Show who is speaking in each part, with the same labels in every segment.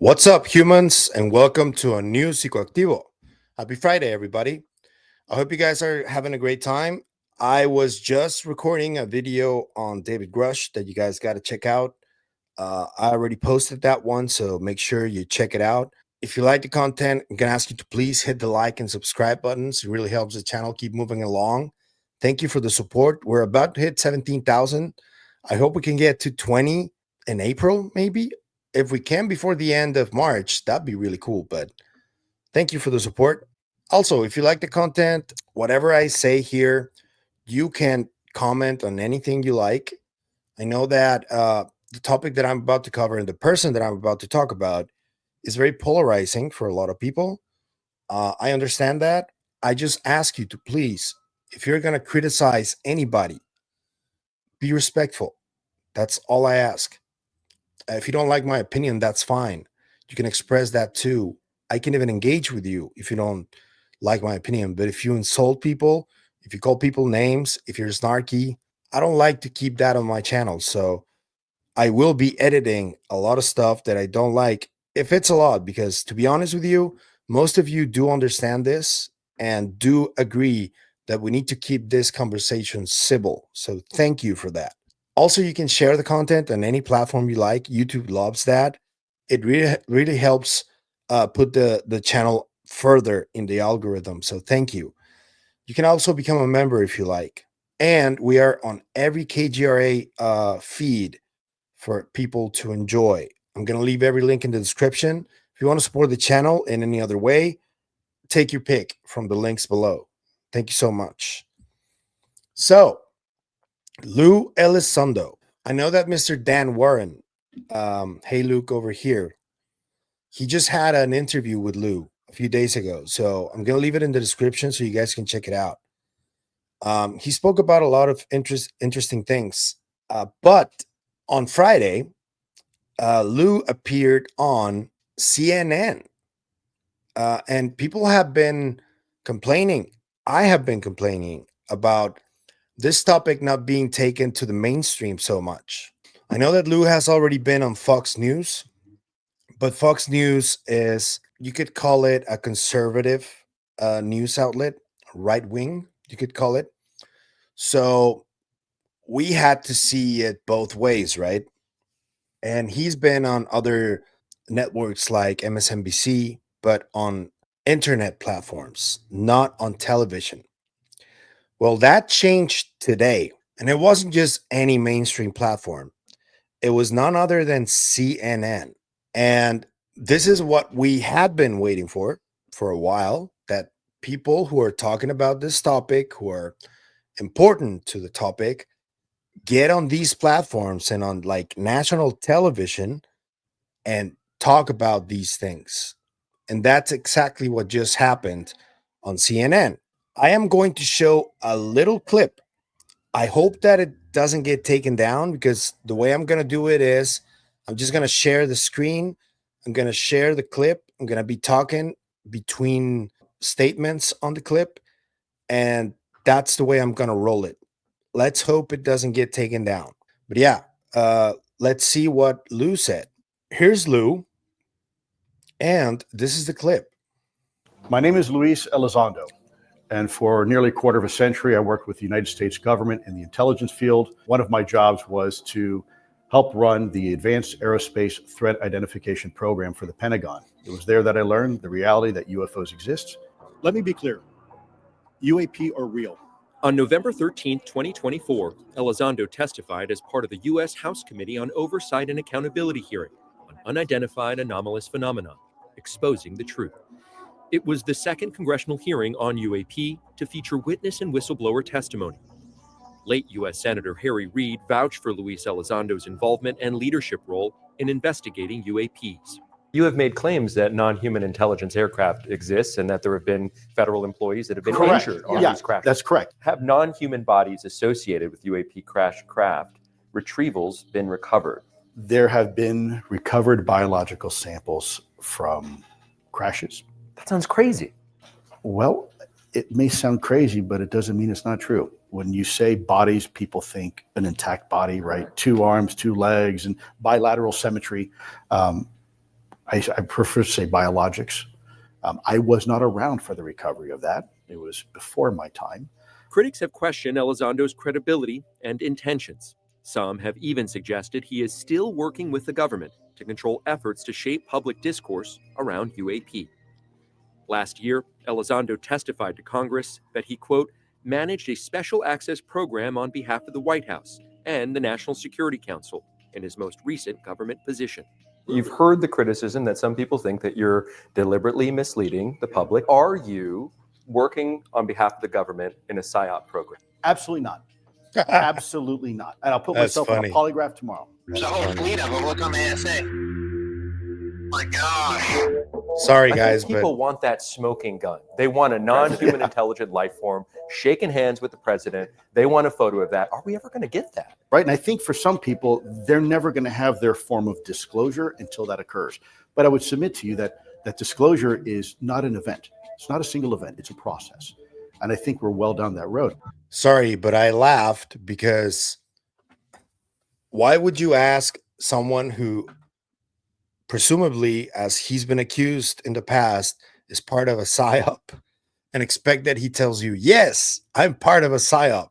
Speaker 1: What's up, humans, and welcome to a new Psicoactivo. Happy Friday, everybody. I hope you guys are having a great time. I was just recording a video on David Grusch that you guys got to check out. I already posted that one, so make sure you check it out. If you like the content, I'm going to ask you to please hit the like and subscribe buttons. It really helps the channel keep moving along. Thank you for the support. We're about to hit 17,000. I hope we can get to 20 in April, maybe. If we can before the end of March, that'd be really cool. But thank you for the support. Also, if you like the content, whatever I say here, you can comment on anything you like. I know that the topic that I'm about to cover and the person that I'm about to talk about is very polarizing for a lot of people. I understand that. I just ask you to please, if you're going to criticize anybody, be respectful. That's all I ask. If you don't like my opinion, that's fine. You can express that too. I can even engage with you if you don't like my opinion. But if you insult people, if you call people names, if you're snarky, I don't like to keep that on my channel. So I will be editing a lot of stuff that I don't like, if it's a lot, because to be honest with you, most of you do understand this and do agree that we need to keep this conversation civil. So thank you for that. Also, you can share the content on any platform you like. YouTube loves that. It really helps put the channel further in the algorithm. So thank you. You can also become a member if you like. And we are on every KGRA feed for people to enjoy. I'm going to leave every link in the description. If you want to support the channel in any other way, take your pick from the links below. Thank you so much. So, Lue Elizondo. I know that Mr. Dan Warren, hey Luke over here, he just had an interview with Lue a few days ago. So I'm going to leave it in the description so you guys can check it out. He spoke about a lot of interesting things. But on Friday, Lue appeared on CNN. And people have been complaining. I have been complaining about this topic not being taken to the mainstream so much. I know that Lue has already been on Fox News, but Fox News is, you could call it a conservative news outlet, right wing, you could call it. So we had to see it both ways, right? And he's been on other networks like MSNBC, but on internet platforms, not on television. Well, that changed today. And it wasn't just any mainstream platform. It was none other than CNN. And this is what we had been waiting for a while, that people who are talking about this topic, who are important to the topic, get on these platforms and on like national television and talk about these things. And that's exactly what just happened on CNN. I am going to show a little clip. I hope that it doesn't get taken down, because the way I'm going to do it is I'm just going to share the screen. I'm going to share the clip. I'm going to be talking between statements on the clip. And that's the way I'm going to roll it. Let's hope it doesn't get taken down. But yeah, let's see what Lue said. Here's Lue. And this is the clip.
Speaker 2: My name is Lue Elizondo, and for nearly a quarter of a century, I worked with the United States government in the intelligence field. One of my jobs was to help run the Advanced Aerospace Threat Identification Program for the Pentagon. It was there that I learned the reality that UFOs exist.
Speaker 3: Let me be clear. UAP are real.
Speaker 4: On November 13, 2024, Elizondo testified as part of the U.S. House Committee on Oversight and Accountability hearing on unidentified anomalous phenomena, exposing the truth. It was the second congressional hearing on UAP to feature witness and whistleblower testimony. Late U.S. Senator Harry Reid vouched for Lue Elizondo's involvement and leadership role in investigating UAPs.
Speaker 5: You have made claims that non-human intelligence aircraft exists and that there have been federal employees that have been injured on these crashes.
Speaker 2: That's correct.
Speaker 5: Have non-human bodies associated with UAP crash craft retrievals been recovered?
Speaker 2: There have been recovered biological samples from crashes.
Speaker 5: That sounds crazy.
Speaker 2: Well, it may sound crazy, but it doesn't mean it's not true. When you say bodies, people think an intact body, right? 2 arms, 2 legs, and bilateral symmetry. I prefer to say biologics. I was not around for the recovery of that. It was before my time.
Speaker 4: Critics have questioned Elizondo's credibility and intentions. Some have even suggested he is still working with the government to control efforts to shape public discourse around UAP. Last year, Elizondo testified to Congress that he, quote, managed a special access program on behalf of the White House and the National Security Council in his most recent government position.
Speaker 5: You've heard the criticism that some people think that you're deliberately misleading the public. Are you working on behalf of the government in a PSYOP program?
Speaker 2: Absolutely not. Absolutely not. And I'll put
Speaker 1: That's
Speaker 2: myself
Speaker 1: funny.
Speaker 2: on a polygraph tomorrow.
Speaker 6: There's a whole fleet of them. Look on the ASA. My gosh.
Speaker 1: Sorry,
Speaker 5: I
Speaker 1: guys,
Speaker 5: think people want that smoking gun. They want a non-human intelligent life form, shaking hands with the president. They want a photo of that. Are we ever going to get that?
Speaker 2: Right. And I think for some people, they're never going to have their form of disclosure until that occurs. But I would submit to you that disclosure is not an event. It's not a single event. It's a process. And I think we're well down that road.
Speaker 1: sorry, but I laughed because why would you ask someone who presumably, as he's been accused in the past, is part of a PSYOP and expect that he tells you, yes, I'm part of a PSYOP.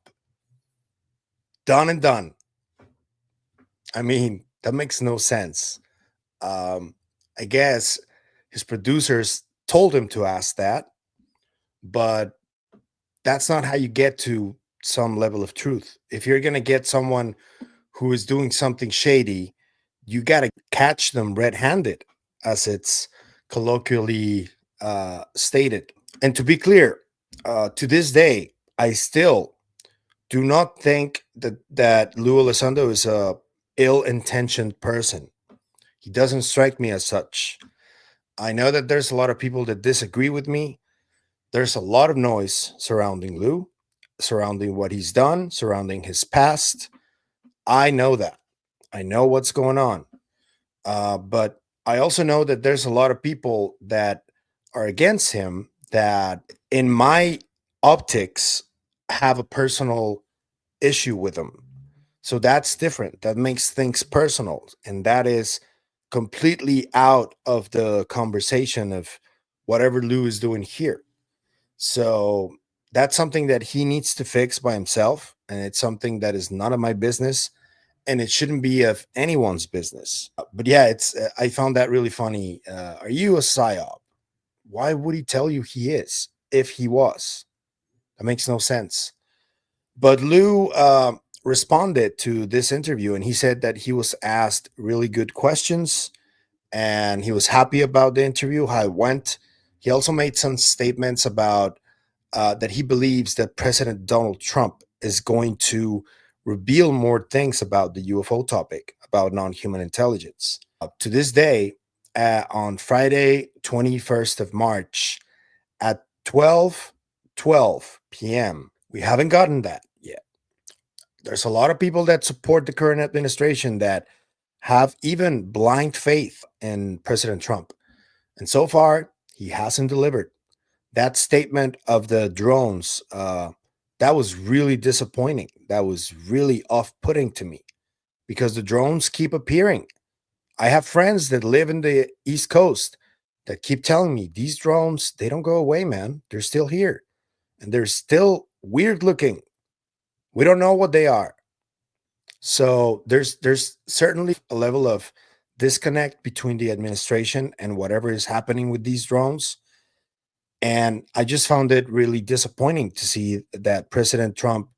Speaker 1: Done and done. I mean, that makes no sense. I guess his producers told him to ask that, but that's not how you get to some level of truth. If you're going to get someone who is doing something shady, you got to catch them red-handed, as it's colloquially stated. And to be clear, to this day, I still do not think that Lue Elizondo is a ill-intentioned person. He doesn't strike me as such. I know that there's a lot of people that disagree with me. There's a lot of noise surrounding Lue, surrounding what he's done, surrounding his past. I know that. I know what's going on. But I also know that there's a lot of people that are against him that, in my optics, have a personal issue with him. So that's different. That makes things personal. And that is completely out of the conversation of whatever Lue is doing here. So that's something that he needs to fix by himself. And it's something that is none of my business. And it shouldn't be of anyone's business. But yeah, I found that really funny. Are you a PSYOP? Why would he tell you he is if he was? That makes no sense. But Lue responded to this interview, and he said that he was asked really good questions, and he was happy about the interview, how it went. He also made some statements about that he believes that President Donald Trump is going to reveal more things about the UFO topic, about non-human intelligence. To this day, on Friday, 21st of March at 12:12 p.m., we haven't gotten that yet. There's a lot of people that support the current administration that have even blind faith in President Trump. And so far, he hasn't delivered. That statement of the drones, that was really disappointing. That was really off-putting to me because the drones keep appearing. I have friends that live in the East Coast that keep telling me these drones, they don't go away, man. They're still here. And they're still weird looking. We don't know what they are. So there's certainly a level of disconnect between the administration and whatever is happening with these drones. And I just found it really disappointing to see that President Trump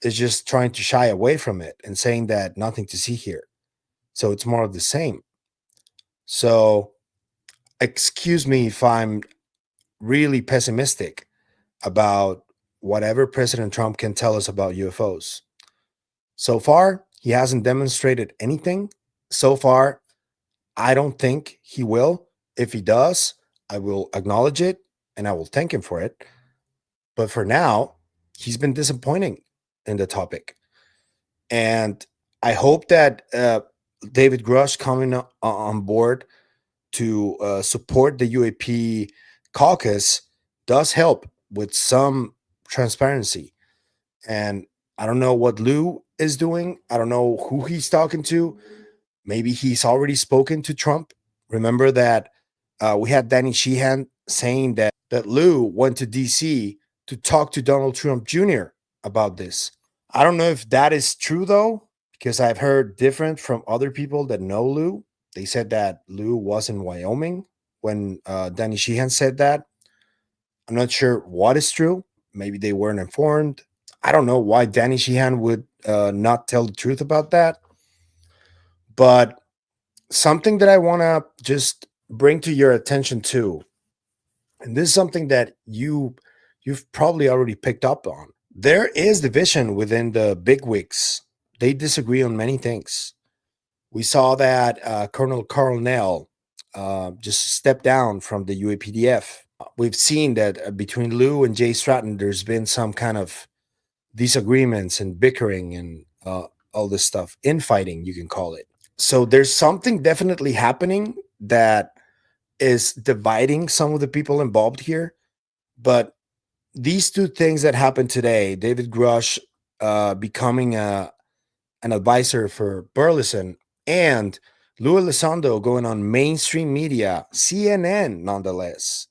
Speaker 1: is just trying to shy away from it and saying that nothing to see here. So it's more of the same. So excuse me if I'm really pessimistic about whatever President Trump can tell us about UFOs. So far, he hasn't demonstrated anything. So far, I don't think he will. If he does, I will acknowledge it and I will thank him for it. But for now, he's been disappointing in the topic. And I hope that David Grusch coming on board to support the UAP caucus does help with some transparency. And I don't know what Lue is doing. I don't know who he's talking to. Maybe he's already spoken to Trump Remember that we had Danny Sheehan saying that Lue went to DC to talk to Donald Trump Jr. about this. I don't know if that is true though, because I've heard different from other people that know Lue. They said that Lue was in Wyoming when Danny Sheehan said that. I'm not sure what is true. Maybe they weren't informed. I don't know why Danny Sheehan would not tell the truth about that. But something that I want to just bring to your attention too, and this is something that you've probably already picked up on. There is division within the bigwigs. They disagree on many things. We saw that Colonel Carl Nell just stepped down from the UAPDF. We've seen that between Lue and Jay Stratton, there's been some kind of disagreements and bickering and all this stuff, infighting, you can call it. So there's something definitely happening that is dividing some of the people involved here. But these two things that happened today, David Grusch becoming an advisor for Burleson, and Lue Elizondo going on mainstream media, CNN nonetheless,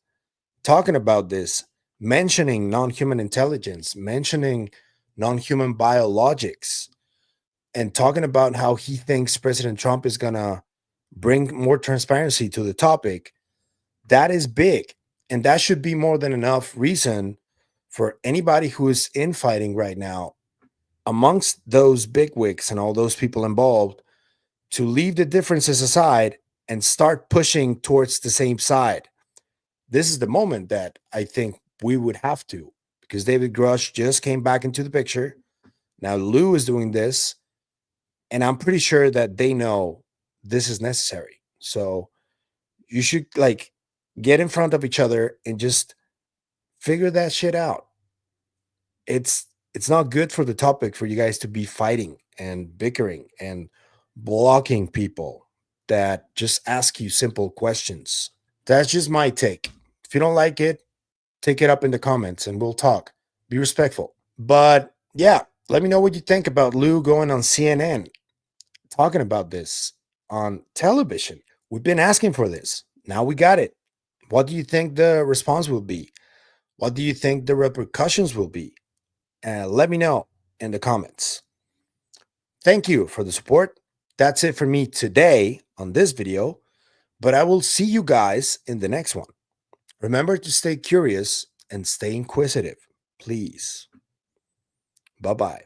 Speaker 1: talking about this, mentioning non-human intelligence, mentioning non-human biologics, and talking about how he thinks President Trump is going to bring more transparency to the topic. That is big. And that should be more than enough reason for anybody who is infighting right now amongst those bigwigs and all those people involved to leave the differences aside and start pushing towards the same side. This is the moment that I think we would have to, because David Grusch just came back into the picture. Now Lue is doing this, and I'm pretty sure that they know this is necessary. So you should like get in front of each other and just figure that shit out. It's not good for the topic for you guys to be fighting and bickering and blocking people that just ask you simple questions. That's just my take. If you don't like it, take it up in the comments and we'll talk. Be respectful. But yeah, let me know what you think about Lue going on CNN, talking about this on television. We've been asking for this. Now we got it. What do you think the response will be? What do you think the repercussions will be? Let me know in the comments. Thank you for the support. That's it for me today on this video, but I will see you guys in the next one. Remember to stay curious and stay inquisitive, please. Bye-bye.